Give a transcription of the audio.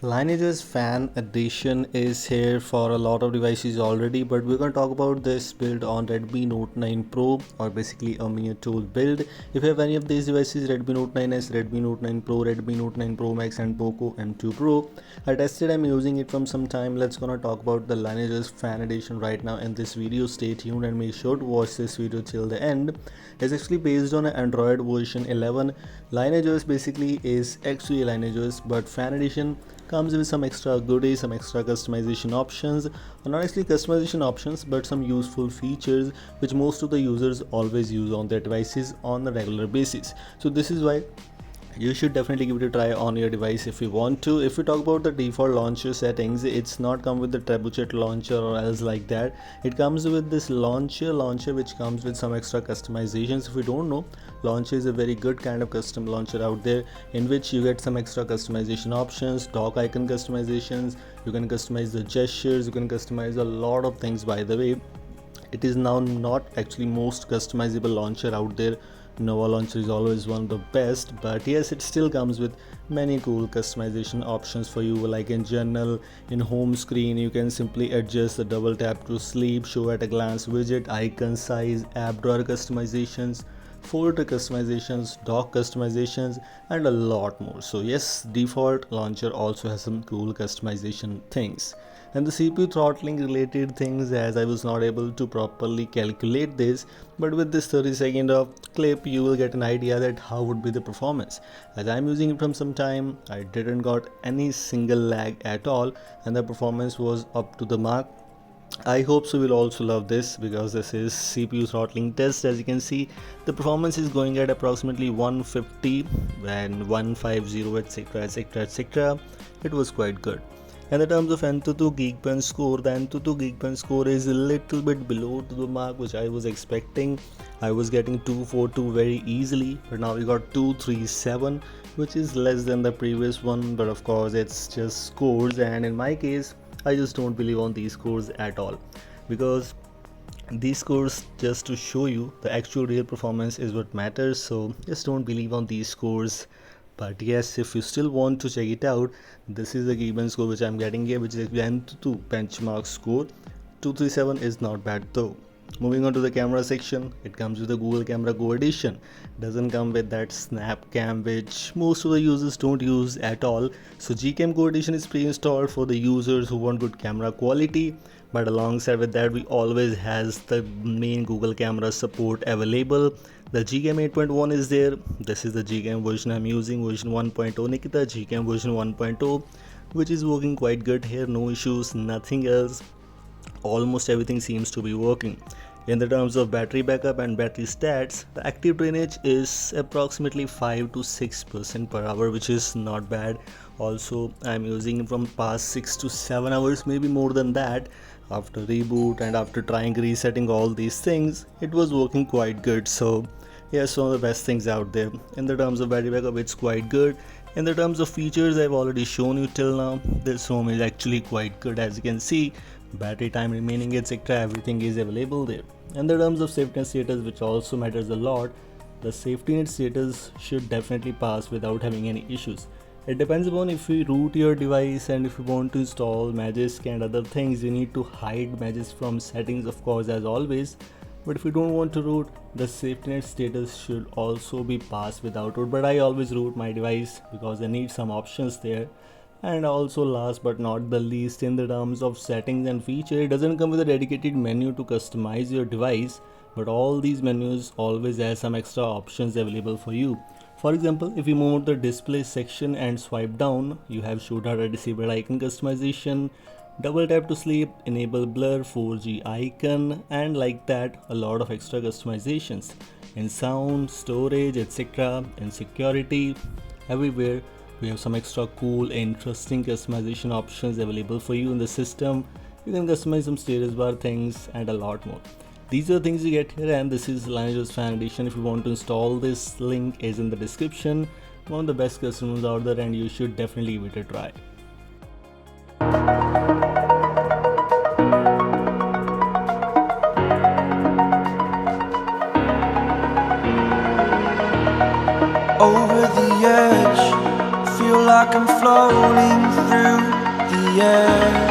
Lineage's Fan Edition is here for a lot of devices already, but we're going to talk about this build on Redmi Note 9 Pro, or basically a Mia tool build. If you have any of these devices, Redmi Note 9s, Redmi Note 9 Pro, Redmi Note 9 Pro Max and Poco M2 Pro, I tested, I'm using it from some time. Let's gonna talk about the Lineage's Fan Edition right now in this video. Stay tuned and make sure to watch this video till the end. It's actually based on an Android version 11. Lineage's basically is actually Lineage's, but Fan Edition comes with some extra goodies, some extra customization options, or not actually customization options, but some useful features which most of the users always use on their devices on a regular basis. So this is why you should definitely give it a try on your device if you want to. If we talk about the default launcher settings, it's not come with the Trebuchet launcher or else like that. It comes with this launcher which comes with some extra customizations. If you don't know, launcher is a very good kind of custom launcher out there in which you get some extra customization options, dock icon customizations, you can customize the gestures, you can customize a lot of things. By the way, it is now not actually most customizable launcher out there. Nova launcher is always one of the best, but yes, it still comes with many cool customization options for you. Like in general, in home screen you can simply adjust the double tap to sleep, show at a glance widget, icon size, app drawer customizations, folder customizations, dock customizations, and a lot more. So yes, default launcher also has some cool customization things. And the CPU throttling related things, as I was not able to properly calculate this, but with this 30-second of clip you will get an idea that how would be the performance. As I'm using it from some time, I didn't got any single lag at all, and the performance was up to the mark. I hope so will also love this, because this is CPU throttling test. As you can see, the performance is going at approximately 150 and 150, etc, etc, etc. It was quite good. And in terms of Antutu Geekbench score, the Antutu Geekbench score is a little bit below to the mark which I was expecting. I was getting 242 very easily, but now we got 237, which is less than the previous one. But of course it's just scores, and in my case I just don't believe on these scores at all, because these scores just to show you the actual real performance is what matters. So just don't believe on these scores. But yes, if you still want to check it out, this is the Geekbench score which I'm getting here, which is the Antutu benchmark score. 237 is not bad though. Moving on to the camera section, it comes with the Google Camera Go edition. Doesn't come with that snap cam which most of the users don't use at all. So Gcam Go edition is pre-installed for the users who want good camera quality. But alongside with that, we always has the main Google camera support available. The Gcam 8.1 is there. This is the Gcam version I'm using, version 1.0. Nikita, Gcam version 1.0, which is working quite good here. No issues, nothing else. Almost everything seems to be working. In the terms of battery backup and battery stats, the active drainage is approximately 5 to 6% per hour, which is not bad. Also, I'm using it from past 6 to 7 hours, maybe more than that. After reboot and after trying resetting all these things, it was working quite good. So yes, one of the best things out there. In the terms of battery backup, it's quite good. In the terms of features, I've already shown you till now. This home is actually quite good. As you can see, battery time remaining, etc, everything is available there. In the terms of safety net status, which also matters a lot, the safety net status should definitely pass without having any issues. It depends upon if you root your device, and if you want to install Magisk and other things, you need to hide Magisk from settings, of course, as always. But if you don't want to root, the safety net status should also be passed without root. But I always root my device because I need some options there. And also, last but not the least, in the terms of settings and feature, it doesn't come with a dedicated menu to customize your device, but all these menus always have some extra options available for you. For example, if you move to the display section and swipe down, you have show data disabled icon customization, double tap to sleep, enable blur, 4G icon, and like that, a lot of extra customizations in sound, storage, etc. In security, everywhere we have some extra cool, interesting customization options available for you in the system. You can customize some status bar things and a lot more. These are things you get here, and this is Lineage's Fan Edition. If you want to install this, link is in the description. One of the best customers out there, and you should definitely give it a try. Over the edge, feel like I'm floating through yeah.